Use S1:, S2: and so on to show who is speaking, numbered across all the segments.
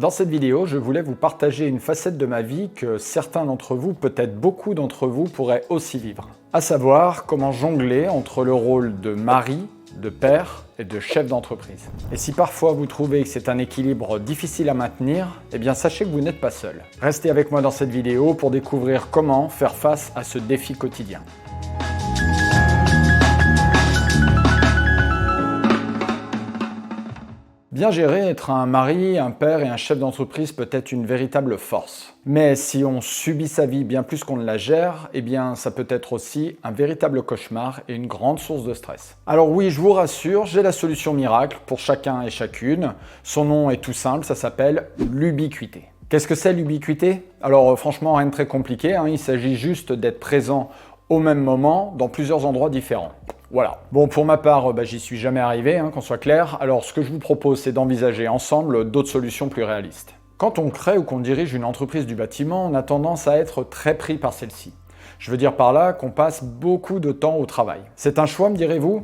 S1: Dans cette vidéo, je voulais vous partager une facette de ma vie que certains d'entre vous, peut-être beaucoup d'entre vous, pourraient aussi vivre. À savoir comment jongler entre le rôle de mari, de père et de chef d'entreprise. Et si parfois vous trouvez que c'est un équilibre difficile à maintenir, eh bien sachez que vous n'êtes pas seul. Restez avec moi dans cette vidéo pour découvrir comment faire face à ce défi quotidien. Bien gérer, être un mari, un père et un chef d'entreprise peut être une véritable force. Mais si on subit sa vie bien plus qu'on ne la gère, eh bien ça peut être aussi un véritable cauchemar et une grande source de stress. Alors oui, je vous rassure, j'ai la solution miracle pour chacun et chacune. Son nom est tout simple, ça s'appelle l'ubiquité. Qu'est-ce que c'est l'ubiquité? Alors franchement, rien de très compliqué, il s'agit juste d'être présent au même moment dans plusieurs endroits différents. Voilà. Bon, pour ma part, j'y suis jamais arrivé, qu'on soit clair. Alors, ce que je vous propose, c'est d'envisager ensemble d'autres solutions plus réalistes. Quand on crée ou qu'on dirige une entreprise du bâtiment, on a tendance à être très pris par celle-ci. Je veux dire par là qu'on passe beaucoup de temps au travail. C'est un choix, me direz-vous?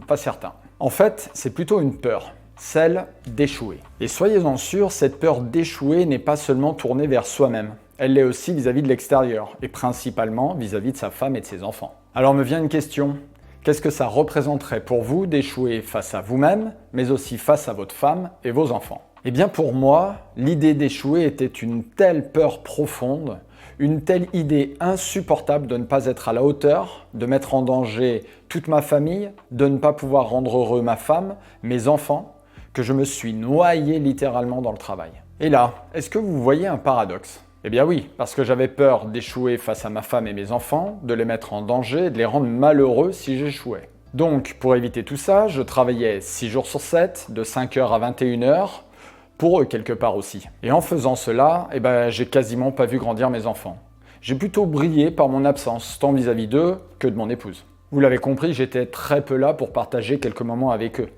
S1: Pas certain. En fait, c'est plutôt une peur, celle d'échouer. Et soyez-en sûrs, cette peur d'échouer n'est pas seulement tournée vers soi-même. Elle l'est aussi vis-à-vis de l'extérieur, et principalement vis-à-vis de sa femme et de ses enfants. Alors me vient une question. Qu'est-ce que ça représenterait pour vous d'échouer face à vous-même, mais aussi face à votre femme et vos enfants? Eh bien pour moi, l'idée d'échouer était une telle peur profonde, une telle idée insupportable de ne pas être à la hauteur, de mettre en danger toute ma famille, de ne pas pouvoir rendre heureux ma femme, mes enfants, que je me suis noyé littéralement dans le travail. Et là, est-ce que vous voyez un paradoxe? Eh bien oui, parce que j'avais peur d'échouer face à ma femme et mes enfants, de les mettre en danger, de les rendre malheureux si j'échouais. Donc, pour éviter tout ça, je travaillais 6 jours sur 7, de 5h à 21h, pour eux quelque part aussi. Et en faisant cela, j'ai quasiment pas vu grandir mes enfants. J'ai plutôt brillé par mon absence, tant vis-à-vis d'eux que de mon épouse. Vous l'avez compris, j'étais très peu là pour partager quelques moments avec eux.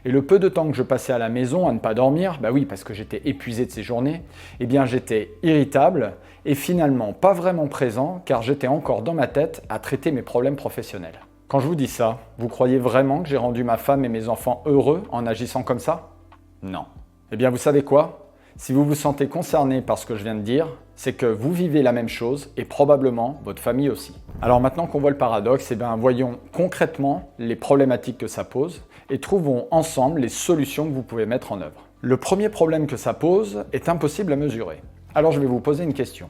S1: Et le peu de temps que je passais à la maison à ne pas dormir, oui, parce que j'étais épuisé de ces journées, j'étais irritable et finalement pas vraiment présent car j'étais encore dans ma tête à traiter mes problèmes professionnels. Quand je vous dis ça, vous croyez vraiment que j'ai rendu ma femme et mes enfants heureux en agissant comme ça? Non. Eh bien, vous savez quoi? Si vous vous sentez concerné par ce que je viens de dire, c'est que vous vivez la même chose et probablement votre famille aussi. Alors maintenant qu'on voit le paradoxe, voyons concrètement les problématiques que ça pose et trouvons ensemble les solutions que vous pouvez mettre en œuvre. Le premier problème que ça pose est impossible à mesurer. Alors je vais vous poser une question.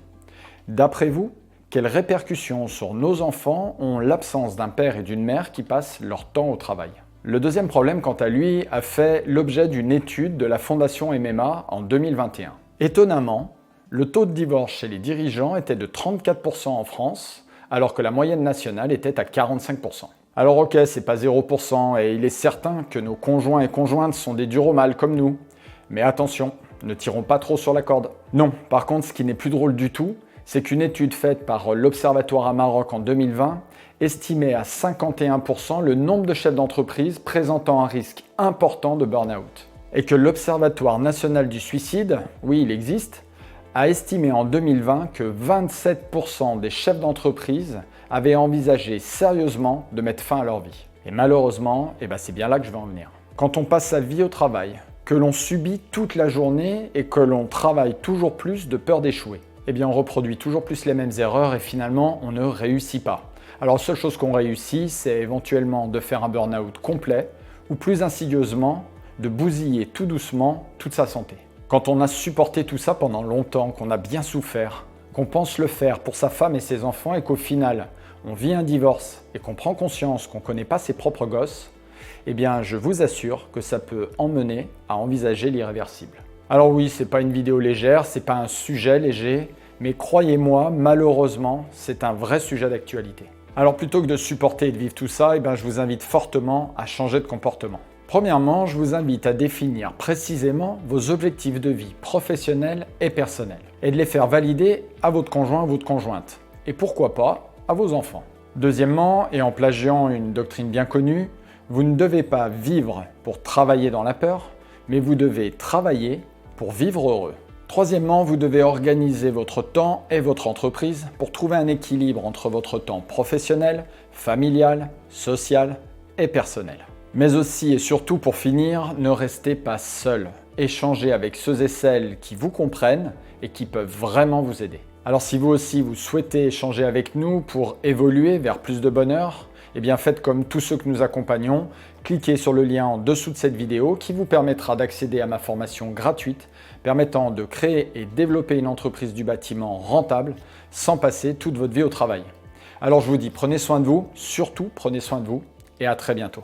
S1: D'après vous, quelles répercussions sur nos enfants ont l'absence d'un père et d'une mère qui passent leur temps au travail? Le deuxième problème, quant à lui, a fait l'objet d'une étude de la Fondation MMA en 2021. Étonnamment, le taux de divorce chez les dirigeants était de 34% en France, alors que la moyenne nationale était à 45%. Alors ok, c'est pas 0%, et il est certain que nos conjoints et conjointes sont des durs au mal comme nous. Mais attention, ne tirons pas trop sur la corde. Non, par contre, ce qui n'est plus drôle du tout, c'est qu'une étude faite par l'Observatoire à Maroc en 2020 estimait à 51% le nombre de chefs d'entreprise présentant un risque important de burn-out. Et que l'Observatoire national du suicide, oui il existe, a estimé en 2020 que 27% des chefs d'entreprise avaient envisagé sérieusement de mettre fin à leur vie. Et malheureusement, c'est bien là que je vais en venir. Quand on passe sa vie au travail, que l'on subit toute la journée et que l'on travaille toujours plus de peur d'échouer, on reproduit toujours plus les mêmes erreurs et finalement on ne réussit pas. Alors la seule chose qu'on réussit, c'est éventuellement de faire un burn-out complet ou plus insidieusement, de bousiller tout doucement toute sa santé. Quand on a supporté tout ça pendant longtemps, qu'on a bien souffert, qu'on pense le faire pour sa femme et ses enfants et qu'au final, on vit un divorce et qu'on prend conscience qu'on ne connaît pas ses propres gosses, je vous assure que ça peut emmener à envisager l'irréversible. Alors oui, c'est pas une vidéo légère, c'est pas un sujet léger, mais croyez-moi, malheureusement, c'est un vrai sujet d'actualité. Alors plutôt que de supporter et de vivre tout ça, je vous invite fortement à changer de comportement. Premièrement, je vous invite à définir précisément vos objectifs de vie professionnels et personnels et de les faire valider à votre conjoint ou votre conjointe et pourquoi pas à vos enfants. Deuxièmement, et en plagiant une doctrine bien connue, vous ne devez pas vivre pour travailler dans la peur, mais vous devez travailler pour vivre heureux. Troisièmement, vous devez organiser votre temps et votre entreprise pour trouver un équilibre entre votre temps professionnel, familial, social et personnel. Mais aussi et surtout pour finir, ne restez pas seul. échanger avec ceux et celles qui vous comprennent et qui peuvent vraiment vous aider. Alors si vous aussi vous souhaitez échanger avec nous pour évoluer vers plus de bonheur, eh bien faites comme tous ceux que nous accompagnons, cliquez sur le lien en dessous de cette vidéo qui vous permettra d'accéder à ma formation gratuite permettant de créer et développer une entreprise du bâtiment rentable sans passer toute votre vie au travail. Alors je vous dis prenez soin de vous, surtout prenez soin de vous et à très bientôt.